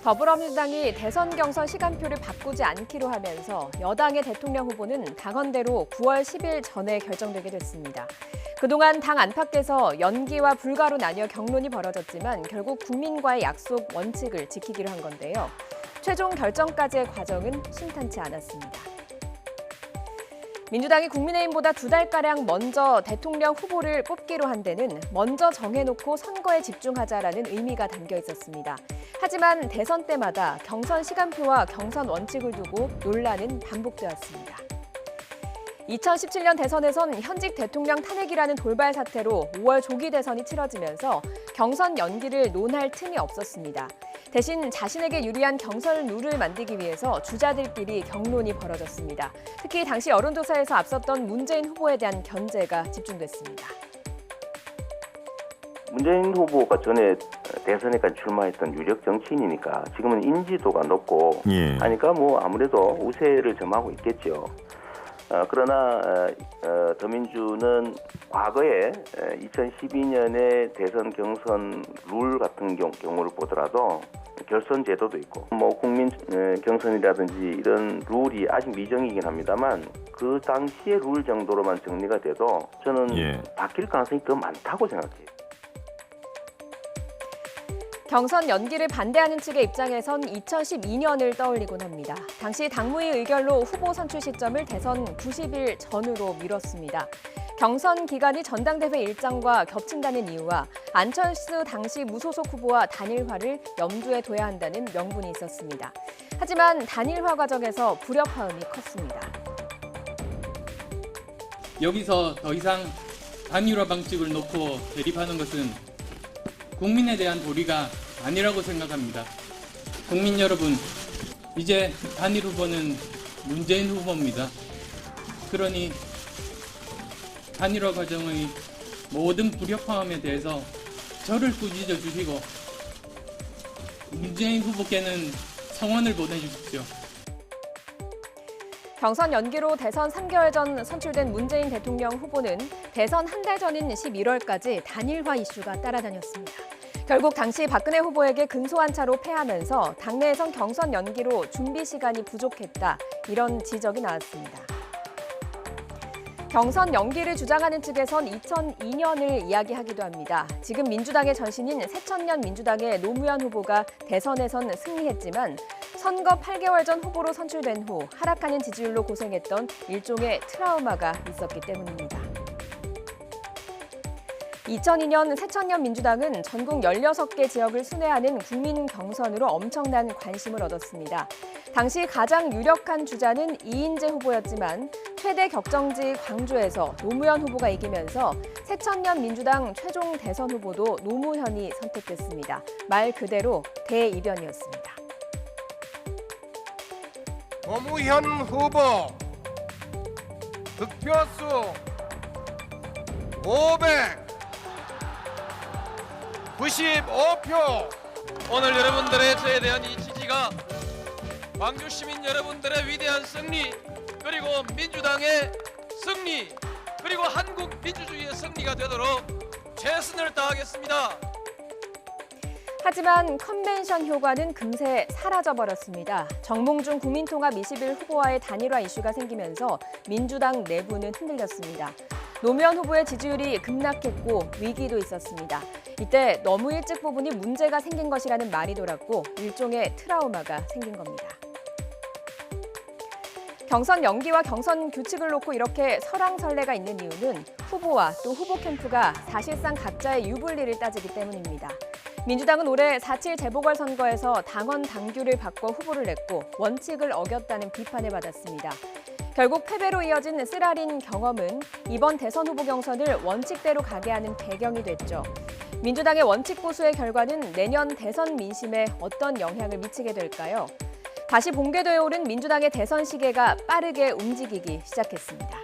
더불어민주당이 대선 경선 시간표를 바꾸지 않기로 하면서 여당의 대통령 후보는 당헌대로 9월 10일 전에 결정되게 됐습니다. 그동안 당 안팎에서 연기와 불가로 나뉘어 경론이 벌어졌지만 결국 국민과의 약속 원칙을 지키기로 한 건데요. 최종 결정까지의 과정은 순탄치 않았습니다. 민주당이 국민의힘보다 2달가량 먼저 대통령 후보를 뽑기로 한 데는 먼저 정해놓고 선거에 집중하자라는 의미가 담겨 있었습니다. 하지만 대선 때마다 경선 시간표와 경선 원칙을 두고 논란은 반복되었습니다. 2017년 대선에선 현직 대통령 탄핵이라는 돌발 사태로 5월 조기 대선이 치러지면서 경선 연기를 논할 틈이 없었습니다. 대신 자신에게 유리한 경선 룰을 만들기 위해서 주자들끼리 경론이 벌어졌습니다. 특히 당시 여론조사에서 앞섰던 문재인 후보에 대한 견제가 집중됐습니다. 문재인 후보가 전에 대선에까지 출마했던 유력 정치인이니까 지금은 인지도가 높고 하니까 아무래도 우세를 점하고 있겠죠. 그러나 더민주는 과거에 2012년에 대선 경선 룰 같은 경우를 보더라도 결선 제도도 있고 국민 경선이라든지 이런 룰이 아직 미정이긴 합니다만 그 당시의 룰 정도로만 정리가 돼도 저는 바뀔 가능성이 더 많다고 생각해요. 경선 연기를 반대하는 측의 입장에선 2012년을 떠올리곤 합니다. 당시 당무위 의결로 후보 선출 시점을 대선 90일 전으로 미뤘습니다. 경선 기간이 전당대회 일정과 겹친다는 이유와 안철수 당시 무소속 후보와 단일화를 염두에 둬야 한다는 명분이 있었습니다. 하지만 단일화 과정에서 불협화음이 컸습니다. 여기서 더 이상 단일화 방식을 놓고 대립하는 것은 국민에 대한 도리가 아니라고 생각합니다. 국민 여러분, 이제 단일 후보는 문재인 후보입니다. 그러니 단일화 과정의 모든 불협화음에 대해서 저를 꾸짖어 주시고 문재인 후보께는 성원을 보내주십시오. 경선 연기로 대선 3개월 전 선출된 문재인 대통령 후보는 대선 한 달 전인 11월까지 단일화 이슈가 따라다녔습니다. 결국 당시 박근혜 후보에게 근소한 차로 패하면서 당내에선 경선 연기로 준비 시간이 부족했다, 이런 지적이 나왔습니다. 경선 연기를 주장하는 측에선 2002년을 이야기하기도 합니다. 지금 민주당의 전신인 새천년 민주당의 노무현 후보가 대선에선 승리했지만 선거 8개월 전 후보로 선출된 후 하락하는 지지율로 고생했던 일종의 트라우마가 있었기 때문입니다. 2002년 새천년 민주당은 전국 16개 지역을 순회하는 국민 경선으로 엄청난 관심을 얻었습니다. 당시 가장 유력한 주자는 이인재 후보였지만 최대 격정지 광주에서 노무현 후보가 이기면서 새천년 민주당 최종 대선 후보도 노무현이 선택됐습니다. 말 그대로 대이변이었습니다. 노무현 후보 득표수 595표. 오늘 여러분들의 저에 대한 이 지지가 광주 시민 여러분들의 위대한 승리, 그리고 민주당의 승리, 그리고 한국 민주주의의 승리가 되도록 최선을 다하겠습니다. 하지만 컨벤션 효과는 금세 사라져버렸습니다. 정몽준 국민통합 21 후보와의 단일화 이슈가 생기면서 민주당 내부는 흔들렸습니다. 노무현 후보의 지지율이 급락했고 위기도 있었습니다. 이때 너무 일찍 뽑으니 문제가 생긴 것이라는 말이 돌았고 일종의 트라우마가 생긴 겁니다. 경선 연기와 경선 규칙을 놓고 이렇게 설왕설래가 있는 이유는 후보와 또 후보 캠프가 사실상 각자의 유불리를 따지기 때문입니다. 민주당은 올해 4.7 재보궐선거에서 당원 당규를 바꿔 후보를 냈고 원칙을 어겼다는 비판을 받았습니다. 결국 패배로 이어진 쓰라린 경험은 이번 대선 후보 경선을 원칙대로 가게 하는 배경이 됐죠. 민주당의 원칙 보수의 결과는 내년 대선 민심에 어떤 영향을 미치게 될까요? 다시 봉개되어 오른 민주당의 대선 시계가 빠르게 움직이기 시작했습니다.